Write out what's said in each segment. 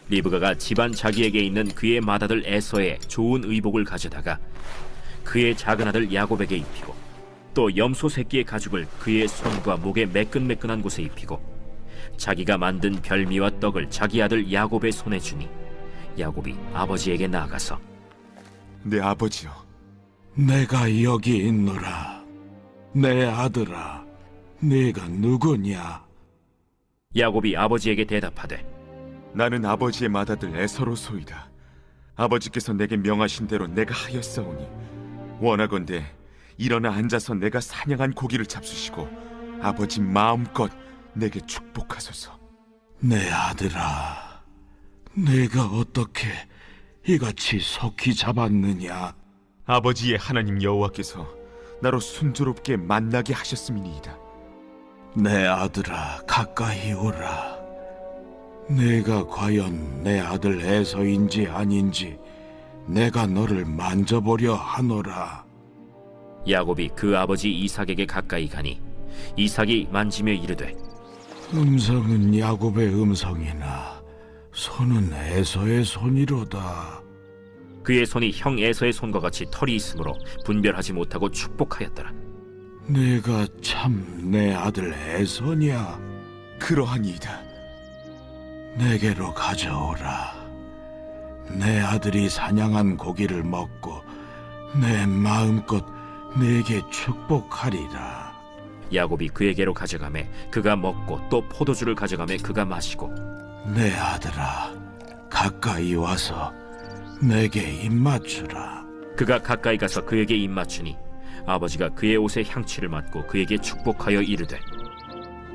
리브가가 집안 자기에게 있는 그의 맏아들 에서의 좋은 의복을 가져다가 그의 작은 아들 야곱에게 입히고 또 염소 새끼의 가죽을 그의 손과 목에 매끈매끈한 곳에 입히고 자기가 만든 별미와 떡을 자기 아들 야곱의 손에 주니 야곱이 아버지에게 나아가서 내 아버지여, 내가 여기 있노라. 내 아들아, 네가 누구냐? 야곱이 아버지에게 대답하되 나는 아버지의 맏아들 에서로소이다. 아버지께서 내게 명하신 대로 내가 하였사오니 원하건대 일어나 앉아서 내가 사냥한 고기를 잡수시고 아버지 마음껏 내게 축복하소서. 내 아들아, 내가 어떻게 이같이 속히 잡았느냐? 아버지의 하나님 여호와께서 나로 순조롭게 만나게 하셨음이니이다. 내 아들아, 가까이 오라. 내가 과연 내 아들 에서인지 아닌지 내가 너를 만져보려 하노라. 야곱이 그 아버지 이삭에게 가까이 가니 이삭이 만지며 이르되 음성은 야곱의 음성이나 손은 에서의 손이로다. 그의 손이 형 에서의 손과 같이 털이 있으므로 분별하지 못하고 축복하였더라. 내가 참 내 아들 에서냐? 그러하니이다. 내게로 가져오라. 내 아들이 사냥한 고기를 먹고 내 마음껏 내게 축복하리라. 야곱이 그에게로 가져가매 그가 먹고 또 포도주를 가져가매 그가 마시고 내 아들아, 가까이 와서 내게 입맞추라. 그가 가까이 가서 그에게 입맞추니 아버지가 그의 옷에 향취를 맡고 그에게 축복하여 이르되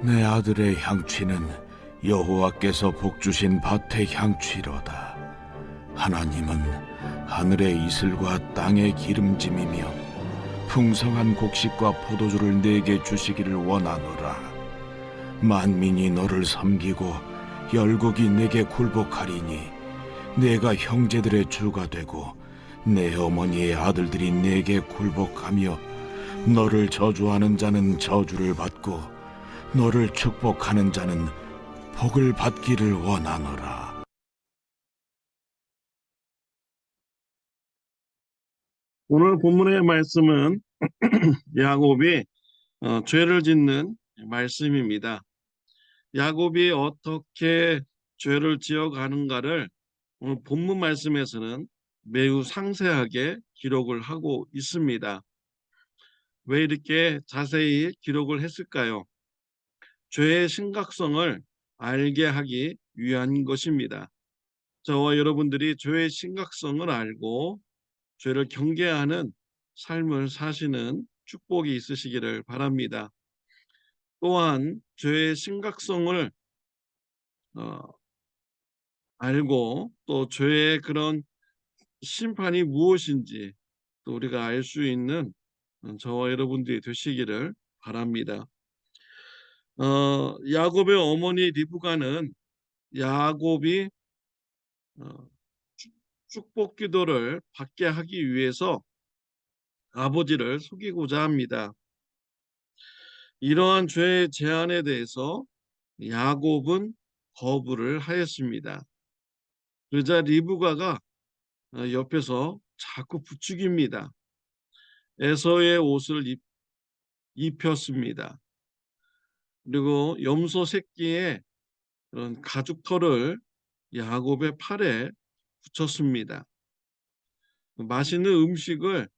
내 아들의 향취는 여호와께서 복주신 밭의 향취로다. 하나님은 하늘의 이슬과 땅의 기름짐이며 풍성한 곡식과 포도주를 내게 주시기를 원하노라. 만민이 너를 섬기고 열국이 내게 굴복하리니 내가 형제들의 주가 되고 내 어머니의 아들들이 내게 굴복하며 너를 저주하는 자는 저주를 받고 너를 축복하는 자는 복을 받기를 원하노라. 오늘 본문의 말씀은 야곱이 죄를 짓는 말씀입니다. 야곱이 어떻게 죄를 지어가는가를 오늘 본문 말씀에서는 매우 상세하게 기록을 하고 있습니다. 왜 이렇게 자세히 기록을 했을까요? 죄의 심각성을 알게 하기 위한 것입니다. 저와 여러분들이 죄의 심각성을 알고 죄를 경계하는 삶을 사시는 축복이 있으시기를 바랍니다. 또한 죄의 심각성을 알고 또 죄의 그런 심판이 무엇인지 또 우리가 알 수 있는 저와 여러분들이 되시기를 바랍니다. 야곱의 어머니 리브가는 야곱이 축복 기도를 받게 하기 위해서 아버지를 속이고자 합니다. 이러한 죄의 제안에 대해서 야곱은 거부를 하였습니다. 그러자 리브가가 옆에서 자꾸 부추깁니다. 에서의 옷을 입혔습니다. 그리고 염소 새끼의 그런 가죽털을 야곱의 팔에 붙였습니다. 맛있는 음식을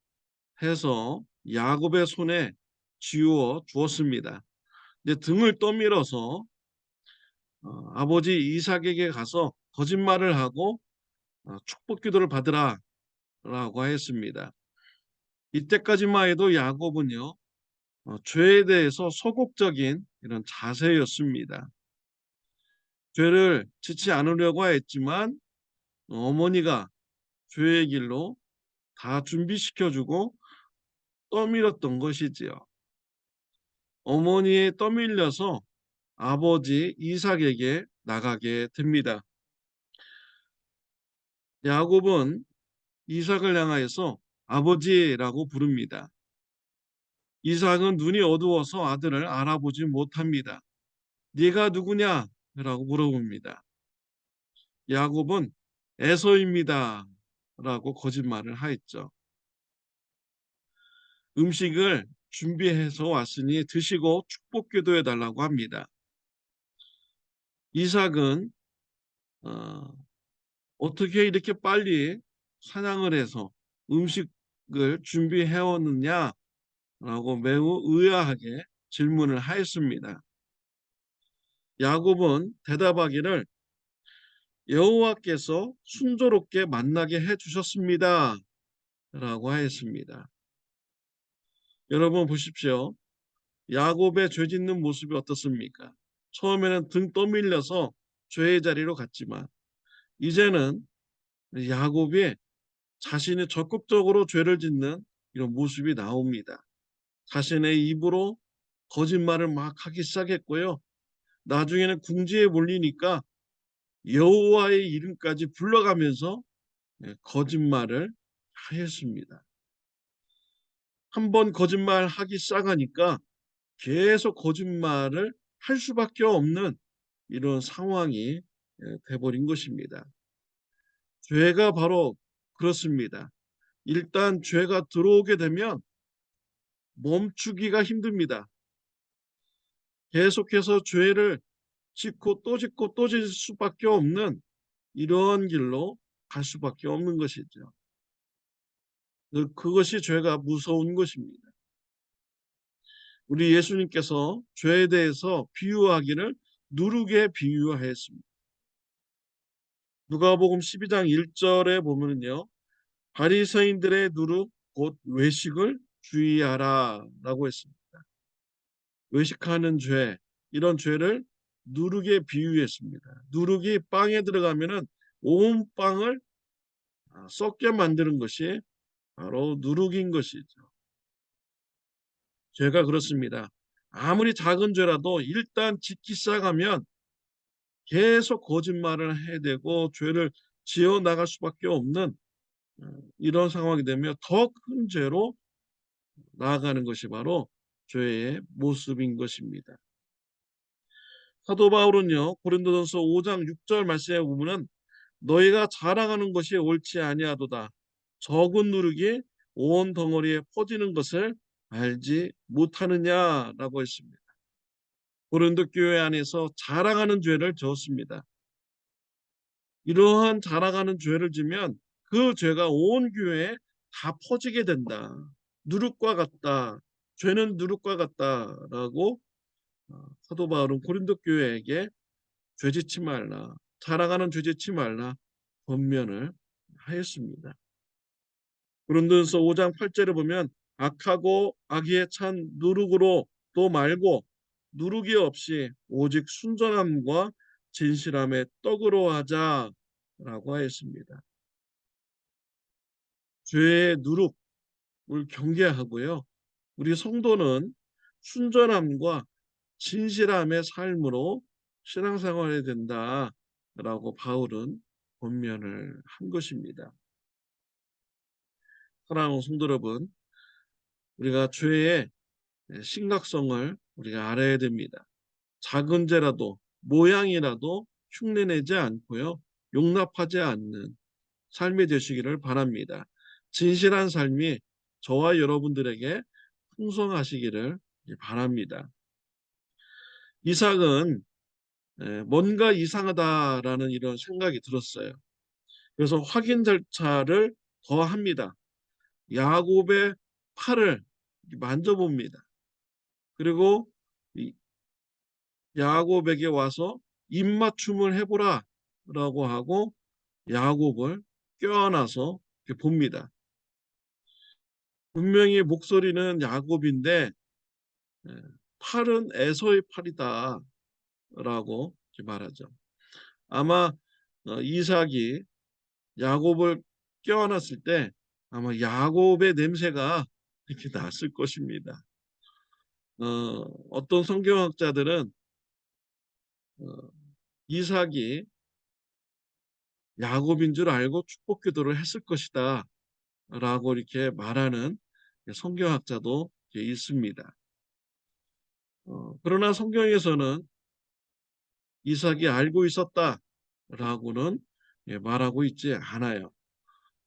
해서 야곱의 손에 쥐어 주었습니다. 이제 등을 떠밀어서 아버지 이삭에게 가서 거짓말을 하고 축복 기도를 받으라 라고 했습니다. 이때까지만 해도 야곱은요 죄에 대해서 소극적인 이런 자세였습니다. 죄를 짓지 않으려고 했지만 어머니가 죄의 길로 다 준비시켜주고 떠밀었던 것이지요. 어머니에 떠밀려서 아버지 이삭에게 나가게 됩니다. 야곱은 이삭을 향하여서 아버지라고 부릅니다. 이삭은 눈이 어두워서 아들을 알아보지 못합니다. 네가 누구냐? 라고 물어봅니다. 야곱은 에서입니다 라고 거짓말을 하였죠. 음식을 준비해서 왔으니 드시고 축복 기도해 달라고 합니다. 이삭은 어떻게 이렇게 빨리 사냥을 해서 음식을 준비해 왔느냐라고 매우 의아하게 질문을 하였습니다. 야곱은 대답하기를 여호와께서 순조롭게 만나게 해 주셨습니다 라고 하였습니다. 여러분 보십시오. 야곱의 죄 짓는 모습이 어떻습니까? 처음에는 등 떠밀려서 죄의 자리로 갔지만 이제는 야곱이 자신이 적극적으로 죄를 짓는 이런 모습이 나옵니다. 자신의 입으로 거짓말을 막 하기 시작했고요. 나중에는 궁지에 몰리니까 여호와의 이름까지 불러가면서 거짓말을 하였습니다. 한번 거짓말하기 시작하니까 계속 거짓말을 할 수밖에 없는 이런 상황이 돼버린 것입니다. 죄가 바로 그렇습니다. 일단 죄가 들어오게 되면 멈추기가 힘듭니다. 계속해서 죄를 짓고 또 짓고 또 짓을 수밖에 없는 이러한 길로 갈 수밖에 없는 것이죠. 그것이 죄가 무서운 것입니다. 우리 예수님께서 죄에 대해서 비유하기를 누룩에 비유하였습니다. 누가복음 12장 1절에 보면요. 바리새인들의 누룩 곧 외식을 주의하라 라고 했습니다. 외식하는 죄, 이런 죄를 누룩에 비유했습니다. 누룩이 빵에 들어가면은 온 빵을 썩게 만드는 것이 바로 누룩인 것이죠. 죄가 그렇습니다. 아무리 작은 죄라도 일단 짓기 시작하면 계속 거짓말을 해대고 죄를 지어 나갈 수밖에 없는 이런 상황이 되면 더 큰 죄로 나아가는 것이 바로 죄의 모습인 것입니다. 사도 바울은요, 고린도전서 5장 6절 말씀에 보면은 너희가 자랑하는 것이 옳지 아니하도다. 적은 누룩이 온 덩어리에 퍼지는 것을 알지 못하느냐라고 했습니다. 고린도 교회 안에서 자랑하는 죄를 지었습니다. 이러한 자랑하는 죄를 지면 그 죄가 온 교회에 다 퍼지게 된다. 누룩과 같다. 죄는 누룩과 같다라고 사도 바울은 고린도 교회에게 죄 짓지 말라. 자랑하는 죄 짓지 말라. 권면을 하였습니다. 고린도전서 5장 8절에 보면 악하고 악의에 찬 누룩으로 또 말고 누룩이 없이 오직 순전함과 진실함의 떡으로 하자라고 하였습니다. 죄의 누룩을 경계하고요. 우리 성도는 순전함과 진실함의 삶으로 신앙생활해야 된다라고 바울은 권면을 한 것입니다. 사랑하는 성도 여러분, 우리가 죄의 심각성을 우리가 알아야 됩니다. 작은 죄라도 모양이라도 흉내내지 않고요. 용납하지 않는 삶이 되시기를 바랍니다. 진실한 삶이 저와 여러분들에게 풍성하시기를 바랍니다. 이삭은 뭔가 이상하다라는 이런 생각이 들었어요. 그래서 확인 절차를 더 합니다. 야곱의 팔을 만져봅니다. 그리고 야곱에게 와서 입맞춤을 해보라 라고 하고 야곱을 껴안아서 봅니다. 분명히 목소리는 야곱인데 팔은 에서의 팔이다 라고 말하죠. 아마 이삭이 야곱을 껴안았을 때 아마 야곱의 냄새가 이렇게 났을 것입니다. 어떤 성경학자들은 이삭이 야곱인 줄 알고 축복 기도를 했을 것이다 라고 이렇게 말하는 성경학자도 있습니다. 그러나 성경에서는 이삭이 알고 있었다라고는 말하고 있지 않아요.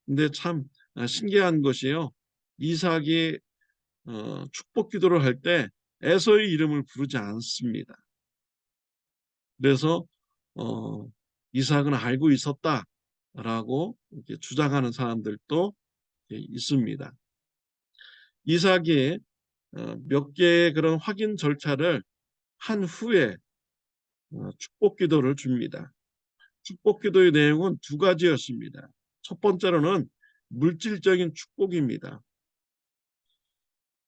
근데 참 신기한 것이요. 이삭이 축복 기도를 할 때 에서의 이름을 부르지 않습니다. 그래서 어, 이삭은 알고 있었다라고 이렇게 주장하는 사람들도 있습니다. 이삭이 몇 개의 그런 확인 절차를 한 후에 축복 기도를 줍니다. 축복 기도의 내용은 두 가지였습니다. 첫 번째로는 물질적인 축복입니다.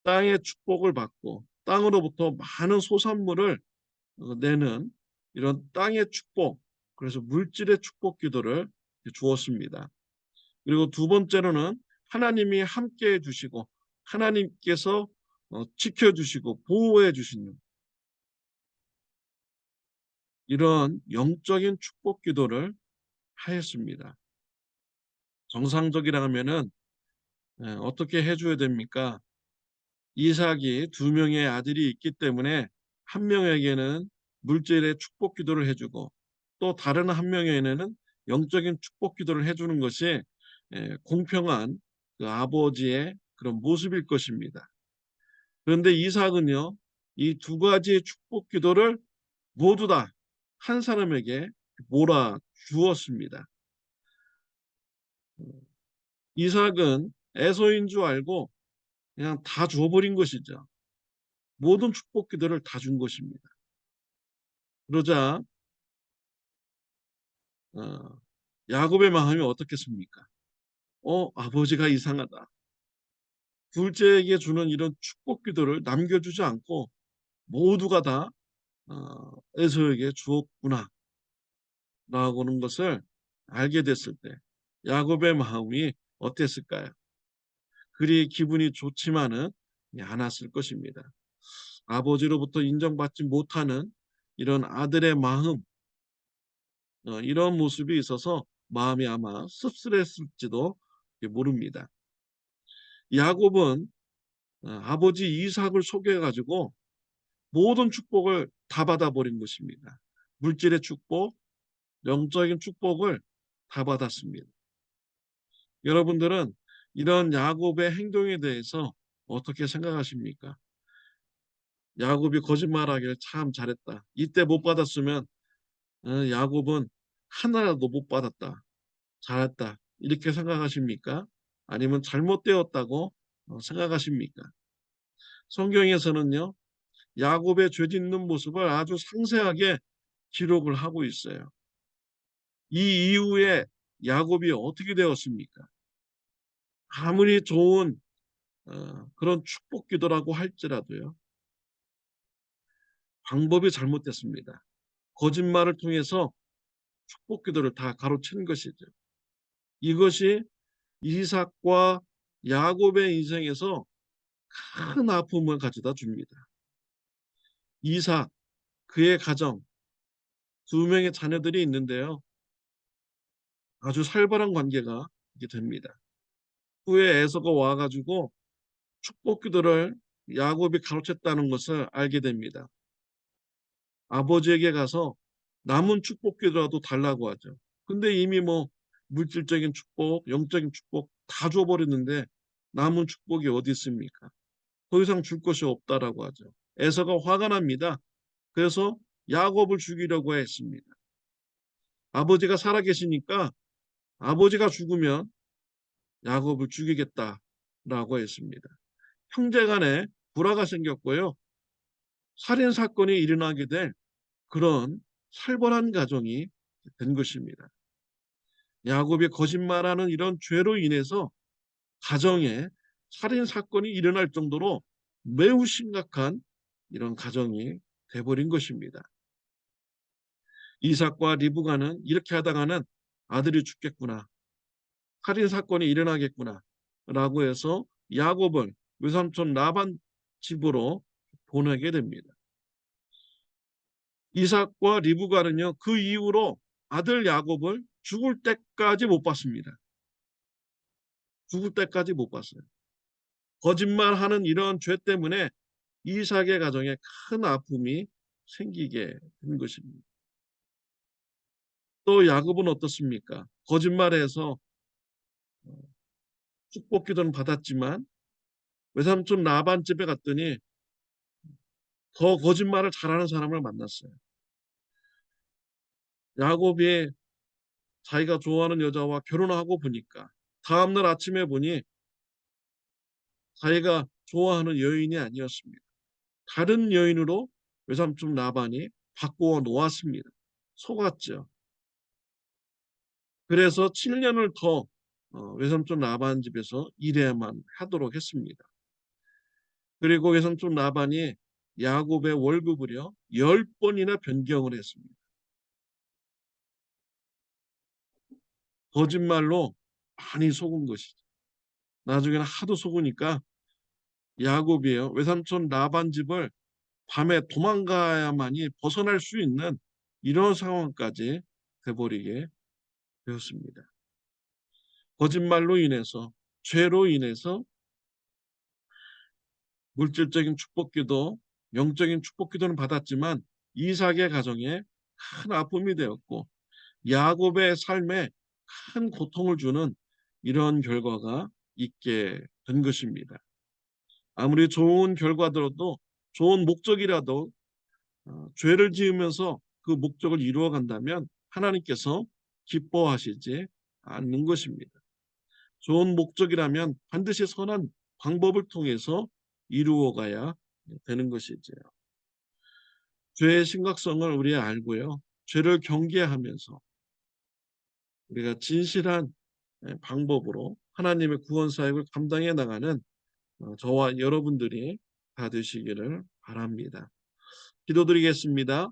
땅의 축복을 받고 땅으로부터 많은 소산물을 내는 이런 땅의 축복, 그래서 물질의 축복 기도를 주었습니다. 그리고 두 번째로는 하나님이 함께 해주시고 하나님께서 지켜주시고 보호해 주시는 이런 영적인 축복 기도를 하였습니다. 정상적이라면은 어떻게 해줘야 됩니까? 이삭이 두 명의 아들이 있기 때문에 한 명에게는 물질의 축복 기도를 해주고 또 다른 한 명에게는 영적인 축복 기도를 해주는 것이 공평한 그 아버지의 그런 모습일 것입니다. 그런데 이삭은요, 이 두 가지의 축복 기도를 모두 다 한 사람에게 몰아 주었습니다. 이삭은 에서인 줄 알고 그냥 다 줘버린 것이죠. 모든 축복 기도를 다 준 것입니다. 그러자 어, 야곱의 마음이 어떻겠습니까? 아버지가 이상하다. 둘째에게 주는 이런 축복 기도를 남겨주지 않고 모두가 다 에서에게 주었구나 라고는 것을 알게 됐을 때 야곱의 마음이 어땠을까요? 그리 기분이 좋지만은 않았을 것입니다. 아버지로부터 인정받지 못하는 이런 아들의 마음, 이런 모습이 있어서 마음이 아마 씁쓸했을지도 모릅니다. 야곱은 아버지 이삭을 속여가지고 모든 축복을 다 받아버린 것입니다. 물질의 축복, 영적인 축복을 다 받았습니다. 여러분들은 이런 야곱의 행동에 대해서 어떻게 생각하십니까? 야곱이 거짓말하기를 참 잘했다. 이때 못 받았으면 야곱은 하나라도 못 받았다. 잘했다. 이렇게 생각하십니까? 아니면 잘못되었다고 생각하십니까? 성경에서는요, 야곱의 죄 짓는 모습을 아주 상세하게 기록을 하고 있어요. 이 이후에 야곱이 어떻게 되었습니까? 아무리 좋은 그런 축복 기도라고 할지라도요, 방법이 잘못됐습니다. 거짓말을 통해서 축복 기도를 다 가로챈 것이죠. 이것이 이삭과 야곱의 인생에서 큰 아픔을 가져다 줍니다. 이삭, 그의 가정, 두 명의 자녀들이 있는데요. 아주 살벌한 관계가 됩니다. 후에 에서가 와가지고 축복 기도를 야곱이 가로챘다는 것을 알게 됩니다. 아버지에게 가서 남은 축복 기도라도 달라고 하죠. 근데 이미 뭐 물질적인 축복, 영적인 축복 다 줘버렸는데 남은 축복이 어디 있습니까? 더 이상 줄 것이 없다라고 하죠. 에서가 화가 납니다. 그래서 야곱을 죽이려고 했습니다. 아버지가 살아계시니까 아버지가 죽으면 야곱을 죽이겠다라고 했습니다. 형제간에 불화가 생겼고요. 살인 사건이 일어나게 될 그런 살벌한 가정이 된 것입니다. 야곱이 거짓말하는 이런 죄로 인해서 가정에 살인 사건이 일어날 정도로 매우 심각한 이런 가정이 돼버린 것입니다. 이삭과 리브가는 이렇게 하다가는 아들이 죽겠구나, 살인 사건이 일어나겠구나 라고 해서 야곱을 외삼촌 라반 집으로 보내게 됩니다. 이삭과 리브가는요, 그 이후로 아들 야곱을 죽을 때까지 못 봤습니다. 죽을 때까지 못 봤어요. 거짓말하는 이런 죄 때문에 이삭의 가정에 큰 아픔이 생기게 된 것입니다. 또 야곱은 어떻습니까? 거짓말해서 축복 기도는 받았지만 외삼촌 라반 집에 갔더니 더 거짓말을 잘하는 사람을 만났어요. 야곱이 자기가 좋아하는 여자와 결혼하고 보니까 다음날 아침에 보니 자기가 좋아하는 여인이 아니었습니다. 다른 여인으로 외삼촌 라반이 바꾸어 놓았습니다. 속았죠. 그래서 7년을 더 외삼촌 라반 집에서 일해야만 하도록 했습니다. 그리고 외삼촌 라반이 야곱의 월급을요 10번이나 변경을 했습니다. 거짓말로 많이 속은 것이죠. 나중에는 하도 속으니까 야곱이에요 외삼촌 라반 집을 밤에 도망가야만이 벗어날 수 있는 이런 상황까지 돼버리게 되었습니다. 거짓말로 인해서, 죄로 인해서 물질적인 축복기도, 영적인 축복기도는 받았지만 이삭의 가정에 큰 아픔이 되었고 야곱의 삶에 큰 고통을 주는 이런 결과가 있게 된 것입니다. 아무리 좋은 결과들도 좋은 목적이라도 죄를 지으면서 그 목적을 이루어 간다면 하나님께서 기뻐하시지 않는 것입니다. 좋은 목적이라면 반드시 선한 방법을 통해서 이루어 가야 되는 것이지요. 죄의 심각성을 우리 알고요. 죄를 경계하면서 우리가 진실한 방법으로 하나님의 구원 사역을 감당해 나가는 저와 여러분들이 다 되시기를 바랍니다. 기도드리겠습니다.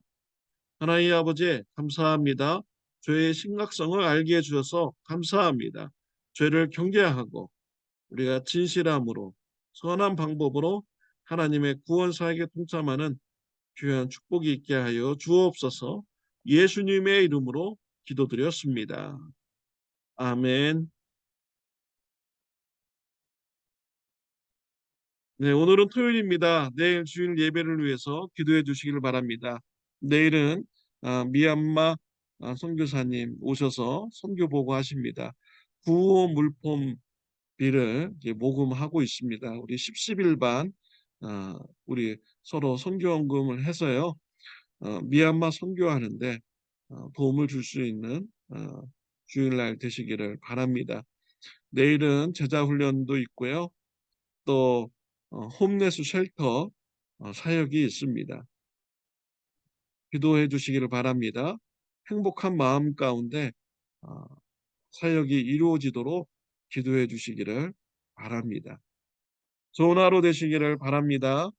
하나님 아버지 감사합니다. 죄의 심각성을 알게 해주셔서 감사합니다. 죄를 경계하고 우리가 진실함으로 선한 방법으로 하나님의 구원 사역에 동참하는 귀한 축복이 있게 하여 주옵소서. 예수님의 이름으로 기도드렸습니다. 아멘. 네, 오늘은 토요일입니다. 내일 주일 예배를 위해서 기도해 주시기를 바랍니다. 내일은 미얀마 선교사님 오셔서 선교 보고하십니다. 구호 물품비를 모금하고 있습니다. 우리 10.11반 우리 서로 선교헌금을 해서요. 미얀마 선교하는데 도움을 줄 수 있는 주일날 되시기를 바랍니다. 내일은 제자훈련도 있고요. 또 홈레스 쉘터 사역이 있습니다. 기도해 주시기를 바랍니다. 행복한 마음 가운데 사역이 이루어지도록 기도해 주시기를 바랍니다. 좋은 하루 되시기를 바랍니다.